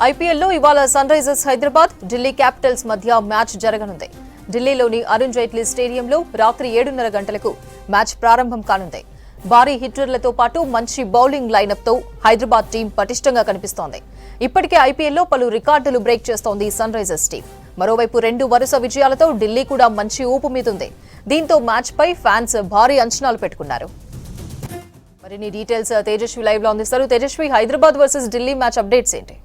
ఐపీఎల్లో ఇవాళ Sunrisers Hyderabad Delhi Capitals మధ్య మ్యాచ్ జరగనుంది. ఢిల్లీలోని అరుణ్ జైట్లీ స్టేడియంలో రాత్రి 7:30 గంటలకు మ్యాచ్ ప్రారంభం కానుంది. భారీ హిట్టర్లతో పాటు మంచి బౌలింగ్ లైనప్ తో హైదరాబాద్ టీం పటిష్టంగా కనిపిస్తోంది. ఇప్పటికే ఐపీఎల్లో పలు రికార్డులు బ్రేక్ చేస్తోంది సన్ రైజర్స్ టీం. మరోవైపు 2 వరుస విజయాలతో ఢిల్లీ కూడా మంచి ఊపు మీదుంది. దీంతో మ్యాచ్ పై ఫ్యాన్స్ భారీ అంచనాలు పెట్టుకున్నారు. మరిన్ని డీటెయిల్స్ తేజస్వి లైవ్ లో అందిస్తారు. Tejaswi, Hyderabad versus Delhi match updates ఏంటి?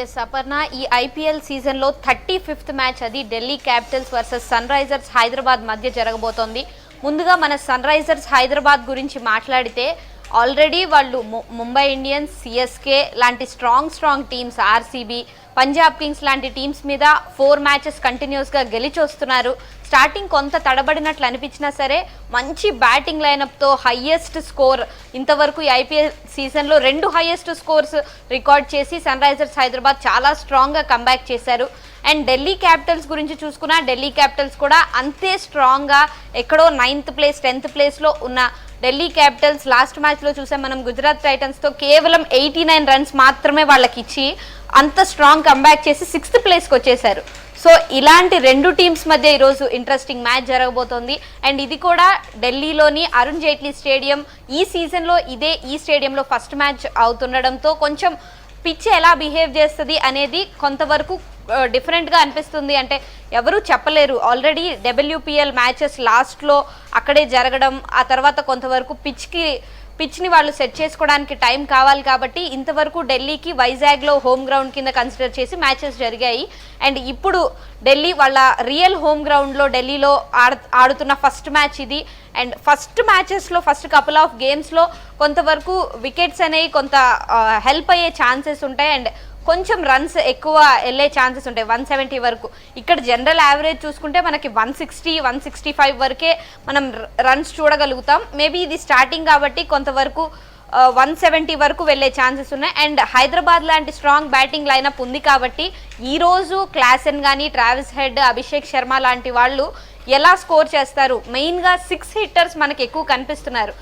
ఎస్ అపర్ణ, ఈ ఐపీఎల్ సీజన్లో 35th మ్యాచ్ అది Delhi Capitals versus Sunrisers Hyderabad మధ్య జరగబోతోంది. ముందుగా మన సన్ రైజర్స్ హైదరాబాద్ గురించి మాట్లాడితే ఆల్రెడీ వాళ్ళు ముంబై ఇండియన్స్, సిఎస్కే లాంటి strong teams, RCB, Punjab Kings లాంటి టీమ్స్ మీద 4 మ్యాచెస్ కంటిన్యూస్గా గెలిచి వస్తున్నారు. స్టార్టింగ్ కొంత తడబడినట్లు అనిపించినా సరే మంచి బ్యాటింగ్ లైనప్తో హయ్యెస్ట్ స్కోర్ ఇంతవరకు ఈ ఐపీఎల్ సీజన్లో 2 హయ్యెస్ట్ స్కోర్స్ రికార్డ్ చేసి సన్ రైజర్స్ హైదరాబాద్ చాలా స్ట్రాంగ్గా కంబ్యాక్ చేశారు. అండ్ ఢిల్లీ క్యాపిటల్స్ గురించి చూసుకున్నా ఢిల్లీ క్యాపిటల్స్ కూడా అంతే స్ట్రాంగ్గా ఎక్కడో 9th ప్లేస్ 10th ప్లేస్లో ఉన్న ఢిల్లీ క్యాపిటల్స్ లాస్ట్ మ్యాచ్లో చూసాం మనం గుజరాత్ టైటన్స్తో కేవలం 89 రన్స్ మాత్రమే వాళ్ళకి ఇచ్చి అంత స్ట్రాంగ్ కంబ్యాక్ చేసి 6th ప్లేస్కి వచ్చేసారు. సో ఇలాంటి 2 టీమ్స్ మధ్య ఈరోజు ఇంట్రెస్టింగ్ మ్యాచ్ జరగబోతోంది. అండ్ ఇది కూడా ఢిల్లీలోని అరుణ్ జైట్లీ స్టేడియం. ఈ సీజన్లో ఈ స్టేడియంలో ఫస్ట్ మ్యాచ్ అవుతుండడంతో కొంచెం పిచ్ ఎలా బిహేవ్ చేస్తుంది అనేది కొంతవరకు డిఫరెంట్గా అనిపిస్తుంది. అంటే ఎవరు చెప్పలేరు. ఆల్రెడీ డబ్ల్యూపీఎల్ మ్యాచెస్ లాస్ట్లో అక్కడే జరగడం, ఆ తర్వాత కొంతవరకు పిచ్ని వాళ్ళు సెట్ చేసుకోవడానికి టైం కావాలి. కాబట్టి ఇంతవరకు ఢిల్లీకి వైజాగ్లో హోమ్ గ్రౌండ్ కింద కన్సిడర్ చేసి మ్యాచెస్ జరిగాయి. అండ్ ఇప్పుడు ఢిల్లీ వాళ్ళ రియల్ హోమ్ గ్రౌండ్లో ఢిల్లీలో ఆడుతున్న ఫస్ట్ మ్యాచ్ ఇది. అండ్ ఫస్ట్ మ్యాచెస్లో ఫస్ట్ కపుల్ ఆఫ్ గేమ్స్లో కొంతవరకు వికెట్స్ అనేవి కొంత హెల్ప్ అయ్యే ఛాన్సెస్ ఉంటాయి. అండ్ కొంచెం రన్స్ ఎక్కువ వెళ్ళే ఛాన్సెస్ ఉంటాయి, 170 వరకు. ఇక్కడ జనరల్ యావరేజ్ చూసుకుంటే మనకి 160, 165 వరకే మనం రన్స్ చూడగలుగుతాం. మేబీ ఇది స్టార్టింగ్ కాబట్టి కొంతవరకు 170 వరకు వెళ్ళే ఛాన్సెస్ ఉన్నాయి. అండ్ హైదరాబాద్ లాంటి స్ట్రాంగ్ బ్యాటింగ్ లైనప్ ఉంది కాబట్టి ఈరోజు క్లాసెన్ కానీ, ట్రావిస్ హెడ్, అభిషేక్ శర్మ లాంటి వాళ్ళు ఎలా స్కోర్ చేస్తారు? మెయిన్గా 6 హిట్టర్స్ మనకి ఎక్కువ కనిపిస్తున్నారు.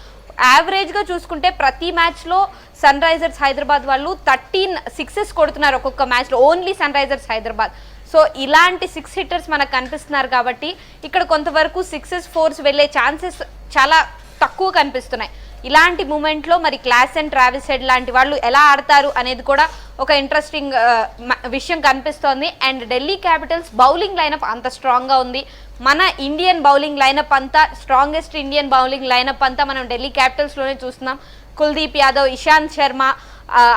యావరేజ్గా చూసుకుంటే ప్రతి మ్యాచ్లో సన్ రైజర్స్ హైదరాబాద్ వాళ్ళు 13 సిక్సెస్ కొడుతున్నారు ఒక్కొక్క మ్యాచ్లో, only sun Risers Hyderabad. So ఇలాంటి 6 హిట్టర్స్ మనకు కనిపిస్తున్నారు కాబట్టి ఇక్కడ కొంతవరకు 6s 4s వెళ్ళే ఛాన్సెస్ చాలా తక్కువ కనిపిస్తున్నాయి. ఇలాంటి మూమెంట్లో మరి క్లాసెన్, ట్రావిస్ హెడ్ లాంటి వాళ్ళు ఎలా ఆడతారు అనేది కూడా ఒక ఇంట్రెస్టింగ్ విషయం కనిపిస్తోంది. And Delhi Capitals bowling lineup అంత స్ట్రాంగ్గా ఉంది. మన ఇండియన్ బౌలింగ్ లైనప్ అంతా, స్ట్రాంగెస్ట్ ఇండియన్ బౌలింగ్ లైనప్ అంతా మనం ఢిల్లీ క్యాపిటల్స్లోనే చూస్తున్నాం. కుల్దీప్ యాదవ్, ఇషాంత్ శర్మ,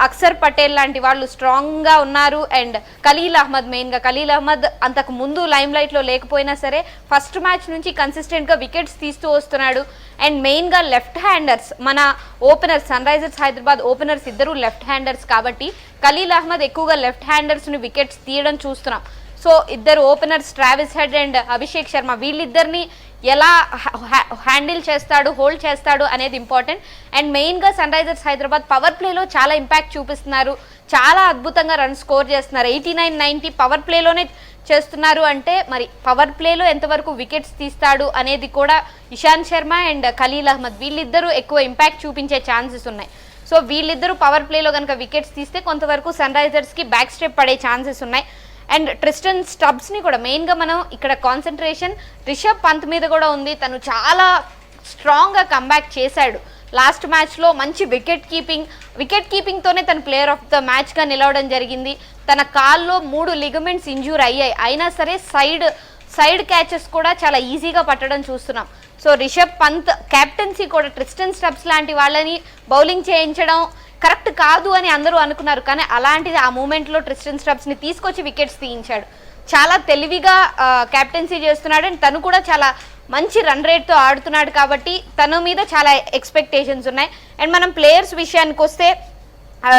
అక్షర్ పటేల్ లాంటి వాళ్ళు స్ట్రాంగ్గా ఉన్నారు. అండ్ ఖలీల్ అహ్మద్, మెయిన్గా ఖలీల్ అహ్మద్ అంతకు ముందు లైమ్ లైట్లో లేకపోయినా సరే ఫస్ట్ మ్యాచ్ నుంచి కన్సిస్టెంట్గా వికెట్స్ తీస్తూ వస్తున్నాడు. అండ్ మెయిన్గా లెఫ్ట్ హ్యాండర్స్, మన openers, Sunrisers Hyderabad openers ఇద్దరు లెఫ్ట్ హ్యాండర్స్ కాబట్టి ఖలీల్ అహ్మద్ ఎక్కువగా లెఫ్ట్ హ్యాండర్స్ని వికెట్స్ తీయడం చూస్తున్నాం. సో ఇద్దరు openers Travis head and Abhishek Sharma వీళ్ళిద్దరిని ఎలా హ్యాండిల్ చేస్తాడు, హోల్డ్ చేస్తాడు అనేది ఇంపార్టెంట్. అండ్ మెయిన్గా సన్ రైజర్స్ హైదరాబాద్ పవర్ ప్లేలో చాలా ఇంపాక్ట్ చూపిస్తున్నారు. చాలా అద్భుతంగా రన్ స్కోర్ చేస్తున్నారు. 89, 90 పవర్ ప్లేలోనే చేస్తున్నారు. అంటే మరి పవర్ ప్లేలో ఎంతవరకు వికెట్స్ తీస్తాడు అనేది కూడా ఇషాంత్ శర్మ అండ్ ఖలీల్ అహ్మద్ వీళ్ళిద్దరూ ఎక్కువ ఇంపాక్ట్ చూపించే ఛాన్సెస్ ఉన్నాయి. సో వీళ్ళిద్దరూ పవర్ ప్లేలో కనుక వికెట్స్ తీస్తే కొంతవరకు సన్ రైజర్స్కి బ్యాక్ స్టెప్ పడే ఛాన్సెస్ ఉన్నాయి. అండ్ ట్రిస్టన్ స్టబ్స్ని కూడా మెయిన్గా మనం ఇక్కడ కాన్సన్ట్రేషన్ రిషబ్ పంత్ మీద కూడా ఉంది. తను చాలా స్ట్రాంగ్గా కంబ్యాక్ చేశాడు. లాస్ట్ మ్యాచ్లో మంచి వికెట్ కీపింగ్తోనే తను ప్లేయర్ ఆఫ్ ద మ్యాచ్గా నిలవడం జరిగింది. తన కాల్లో 3 లిగమెంట్స్ ఇంజ్యూర్ అయ్యాయి, అయినా సరే సైడ్ క్యాచెస్ కూడా చాలా ఈజీగా పట్టడం చూస్తున్నాం. సో రిషబ్ పంత్ కెప్టెన్సీ కూడా ట్రిస్టన్ స్టబ్స్ లాంటి వాళ్ళని బౌలింగ్ చేయించడం కరెక్ట్ కాదు అని అందరూ అనుకున్నారు. కానీ అలాంటిది ఆ మూమెంట్లో ట్రిస్టన్ స్టబ్స్ని తీసుకొచ్చి వికెట్స్ తీయించాడు. చాలా తెలివిగా కెప్టెన్సీ చేస్తున్నాడు. అండ్ తను కూడా చాలా మంచి రన్ రేట్తో ఆడుతున్నాడు కాబట్టి తన మీద చాలా ఎక్స్పెక్టేషన్స్ ఉన్నాయి. అండ్ మనం ప్లేయర్స్ విషయానికి వస్తే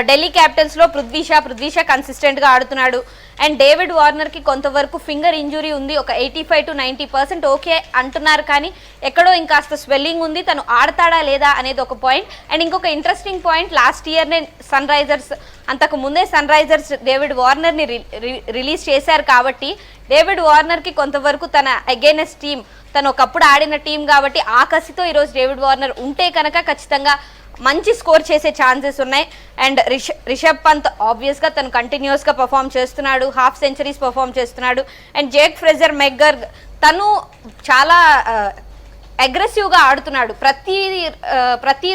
ఢిల్లీ క్యాపిటల్స్లో పృథ్వీ షా కన్సిస్టెంట్గా ఆడుతున్నాడు. అండ్ డేవిడ్ వార్నర్కి కొంతవరకు ఫింగర్ ఇంజురీ ఉంది. ఒక 85 to 90% ఓకే అంటున్నారు, కానీ ఎక్కడో ఇంకాస్త స్వెల్లింగ్ ఉంది. తను ఆడతాడా లేదా అనేది ఒక పాయింట్. అండ్ ఇంకొక ఇంట్రెస్టింగ్ పాయింట్, లాస్ట్ ఇయర్నే అంతకు ముందే సన్ రైజర్స్ డేవిడ్ వార్నర్ని రిలీజ్ చేశారు కాబట్టి డేవిడ్ వార్నర్కి కొంతవరకు తన అగైనెస్ట్ టీం, తను ఒకప్పుడు ఆడిన టీం కాబట్టి ఆ కసితో ఈరోజు డేవిడ్ వార్నర్ ఉంటే కనుక ఖచ్చితంగా మంచి స్కోర్ చేసే ఛాన్సెస్ ఉన్నాయి. అండ్ రిషబ్ పంత్ ఆబ్వియస్గా తను కంటిన్యూస్గా పర్ఫామ్ చేస్తున్నాడు, హాఫ్ సెంచరీస్ పర్ఫామ్ చేస్తున్నాడు. అండ్ జేక్ ఫ్రెజర్ మెగ్గర్ తను చాలా అగ్రెసివ్గా ఆడుతున్నాడు, ప్రతి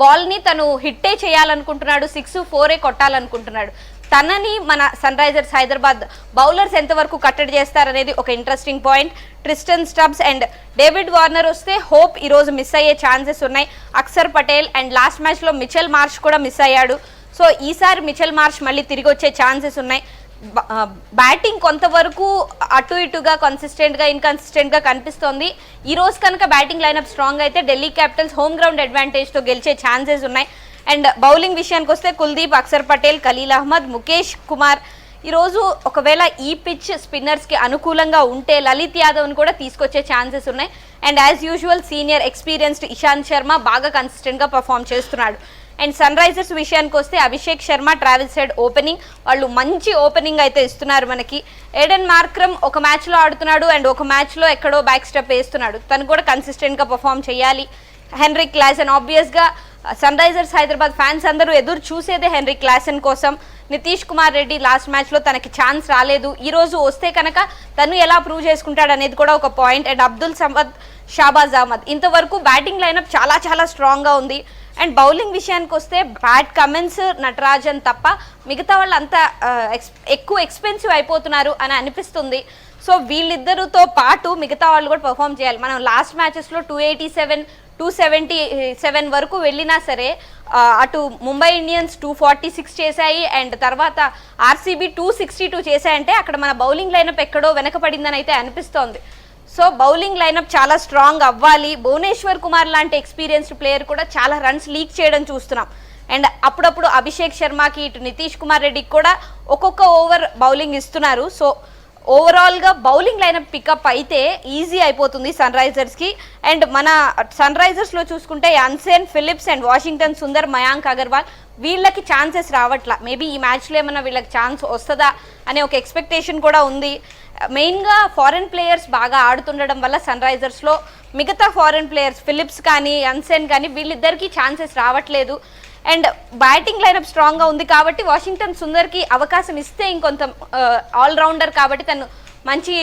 బాల్ని తను హిట్టే చేయాలనుకుంటున్నాడు, 6-4 కొట్టాలనుకుంటున్నాడు. తనని మన సన్ రైజర్స్ హైదరాబాద్ బౌలర్స్ ఎంతవరకు కట్టడి చేస్తారనేది ఒక interesting point. Tristan Stubbs and David Warner వస్తే హోప్ ఈరోజు మిస్ అయ్యే ఛాన్సెస్ ఉన్నాయి. అక్షర్ పటేల్ అండ్ లాస్ట్ మ్యాచ్లో మిచెల్ మార్ష్ కూడా మిస్ అయ్యాడు. సో ఈసారి మిచెల్ మార్ష్ మళ్ళీ తిరిగి వచ్చే ఛాన్సెస్ ఉన్నాయి. బ్యాటింగ్ కొంతవరకు అటు ఇటుగా కన్సిస్టెంట్గా ఇన్కన్సిస్టెంట్గా కనిపిస్తోంది. ఈ రోజు కనుక బ్యాటింగ్ లైనప్ స్ట్రాంగ్ అయితే ఢిల్లీ క్యాపిటల్స్ హోమ్ గ్రౌండ్ అడ్వాంటేజ్తో గెలిచే ఛాన్సెస్ ఉన్నాయి. అండ్ బౌలింగ్ విషయానికి వస్తే కుల్దీప్, అక్షర్ పటేల్, ఖలీల్ అహ్మద్, ముఖేష్ కుమార్ ఈరోజు ఒకవేళ ఈ పిచ్ స్పిన్నర్స్కి అనుకూలంగా ఉంటే లలిత్ యాదవ్ని కూడా తీసుకొచ్చే ఛాన్సెస్ ఉన్నాయి. And as usual senior experienced Ishant Sharma బాగా కన్సిస్టెంట్గా పర్ఫామ్ చేస్తున్నాడు. అండ్ సన్ రైజర్స్ విషయానికి వస్తే Abhishek Sharma, Travis head opening, వాళ్ళు మంచి ఓపెనింగ్ అయితే ఇస్తున్నారు మనకి. ఏడెన్ మార్క్రమ్ ఒక మ్యాచ్లో ఆడుతున్నాడు అండ్ ఒక మ్యాచ్లో ఎక్కడో బ్యాక్ స్టెప్ వేస్తున్నాడు, తను కూడా కన్సిస్టెంట్గా పర్ఫామ్ చేయాలి. హెన్రిక్ క్లాసెన్ ఆబ్వియస్గా సన్ రైజర్స్ హైదరాబాద్ ఫ్యాన్స్ అందరూ ఎదురు చూసేదే హెన్రిక్ క్లాసెన్ కోసం. నితీష్ కుమార్ రెడ్డి లాస్ట్ మ్యాచ్లో తనకి ఛాన్స్ రాలేదు, ఈరోజు వస్తే కనుక తను ఎలా ప్రూవ్ చేసుకుంటాడు అనేది కూడా ఒక పాయింట్. అండ్ అబ్దుల్ సమద్, షాబాజ్ అహ్మద్ ఇంతవరకు బ్యాటింగ్ లైనప్ చాలా చాలా స్ట్రాంగ్గా ఉంది. అండ్ బౌలింగ్ విషయానికి వస్తే ప్యాట్ కమిన్స్, నటరాజన్ తప్ప మిగతా వాళ్ళు అంతా ఎక్కువ ఎక్స్పెన్సివ్ అయిపోతున్నారు అని అనిపిస్తుంది. సో వీళ్ళిద్దరితో పాటు మిగతా వాళ్ళు కూడా పర్ఫామ్ చేయాలి. మనం లాస్ట్ మ్యాచెస్లో 287, 277 వరకు వెళ్ళినా సరే అటు ముంబై ఇండియన్స్ 246 చేశాయి అండ్ తర్వాత ఆర్సీబీ 262 చేశాయంటే అక్కడ మన బౌలింగ్ లైనప్ ఎక్కడో వెనకపడిందని అయితే అనిపిస్తోంది. సో బౌలింగ్ లైనప్ చాలా స్ట్రాంగ్ అవ్వాలి. భువనేశ్వర్ కుమార్ లాంటి ఎక్స్పీరియన్స్డ్ ప్లేయర్ కూడా చాలా రన్స్ లీక్ చేయడం చూస్తున్నాం. అండ్ అప్పుడప్పుడు అభిషేక్ శర్మకి, ఇటు నితీష్ కుమార్ రెడ్డికి కూడా ఒక్కొక్క ఓవర్ బౌలింగ్ ఇస్తున్నారు. సో ఓవరాల్గా బౌలింగ్ లైనప్ పికప్ అయితే ఈజీ అయిపోతుంది సన్ రైజర్స్కి. అండ్ మన సన్ రైజర్స్లో చూసుకుంటే Jansen, Phillips and Washington Sundar, Mayank Agarwal వీళ్ళకి ఛాన్సెస్ రావట్లా. మేబీ ఈ మ్యాచ్లో ఏమన్నా వీళ్ళకి ఛాన్స్ వస్తుందా అనే ఒక ఎక్స్పెక్టేషన్ కూడా ఉంది. మెయిన్గా ఫారెన్ ప్లేయర్స్ బాగా ఆడుతుండడం వల్ల సన్ రైజర్స్లో మిగతా ఫారెన్ ప్లేయర్స్ ఫిలిప్స్ కానీ అన్సేన్ కానీ వీళ్ళిద్దరికీ ఛాన్సెస్ రావట్లేదు. అండ్ బ్యాటింగ్ లైనప్ స్ట్రాంగ్గా ఉంది కాబట్టి వాషింగ్టన్ సుందర్కి అవకాశం ఇస్తే ఇంకొంత ఆల్రౌండర్ కాబట్టి తను మంచి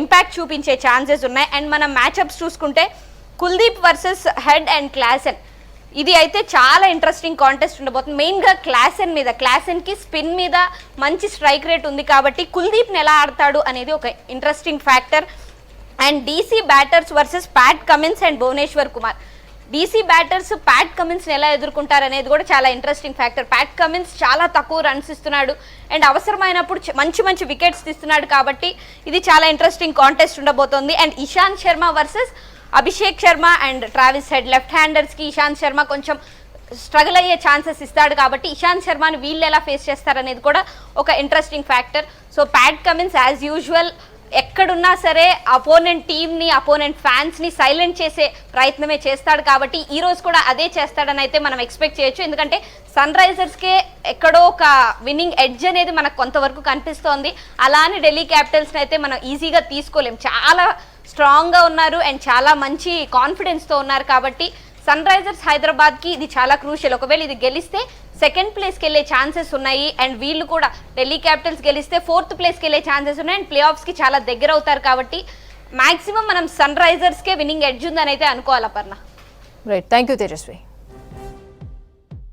ఇంపాక్ట్ చూపించే ఛాన్సెస్ ఉన్నాయి. అండ్ మనం మ్యాచ్అప్స్ చూసుకుంటే Kuldeep versus head and Klaasen, ఇది అయితే చాలా ఇంట్రెస్టింగ్ కాంటెస్ట్ ఉండబోతుంది. మెయిన్గా క్లాసెన్కి స్పిన్ మీద మంచి స్ట్రైక్ రేట్ ఉంది కాబట్టి కుల్దీప్ని ఎలా ఆడతాడు అనేది ఒక interesting factor. And DC batters versus Pat Cummins and Bhuvneshwar Kumar, DC batters Pat కమిన్స్ని ఎలా ఎదుర్కొంటారు అనేది కూడా చాలా ఇంట్రెస్టింగ్ ఫ్యాక్టర్. ప్యాట్ కమిన్స్ చాలా తక్కువ రన్స్ ఇస్తున్నాడు అండ్ అవసరమైనప్పుడు మంచి వికెట్స్ తీస్తున్నాడు కాబట్టి ఇది చాలా ఇంట్రెస్టింగ్ కాంటెస్ట్ ఉండబోతోంది. And Ishant Sharma versus Abhishek Sharma and Travis Head, left హ్యాండర్స్కి ఇషాంత్ శర్మ కొంచెం స్ట్రగుల్ అయ్యే ఛాన్సెస్ ఇస్తాడు కాబట్టి ఇషాంత్ శర్మని వీళ్ళు ఎలా ఫేస్ చేస్తారనేది కూడా ఒక interesting factor. So Pat Cummins as usual ఎక్కడున్నా సరే అపోనెంట్ టీమ్ని, అపోనెంట్ ఫ్యాన్స్ని సైలెంట్ చేసే ప్రయత్నమే చేస్తాడు కాబట్టి ఈ రోజు కూడా అదే చేస్తాడని అయితే మనం ఎక్స్పెక్ట్ చేయొచ్చు. ఎందుకంటే సన్ రైజర్స్కే ఎక్కడో ఒక విన్నింగ్ ఎడ్జ్ అనేది మనకు కొంతవరకు కనిపిస్తోంది. అలానే ఢిల్లీ క్యాపిటల్స్ని అయితే మనం ఈజీగా తీసుకోలేం, చాలా స్ట్రాంగ్గా ఉన్నారు అండ్ చాలా మంచి కాన్ఫిడెన్స్తో ఉన్నారు కాబట్టి సన్ రైజర్స్ హైదరాబాద్కి ఇది చాలా క్రూషియల్. ఒకవేళ ఇది గెలిస్తే సెకండ్ ప్లేస్కి వెళ్ళే ఛాన్సెస్ ఉన్నాయి అండ్ వీళ్ళు కూడా ఢిల్లీ క్యాపిటల్స్ గెలిస్తే 4th ప్లేస్కి వెళ్ళే ఛాన్సెస్ ఉన్నాయి అండ్ ప్లే ఆఫ్స్కి చాలా దగ్గర అవుతారు కాబట్టి మాక్సిమం మనం సన్ రైజర్స్కే విన్నింగ్ ఎడ్జ్ ఉందని అయితే అనుకోవాలి. Aparna, right, thank you Tejaswi.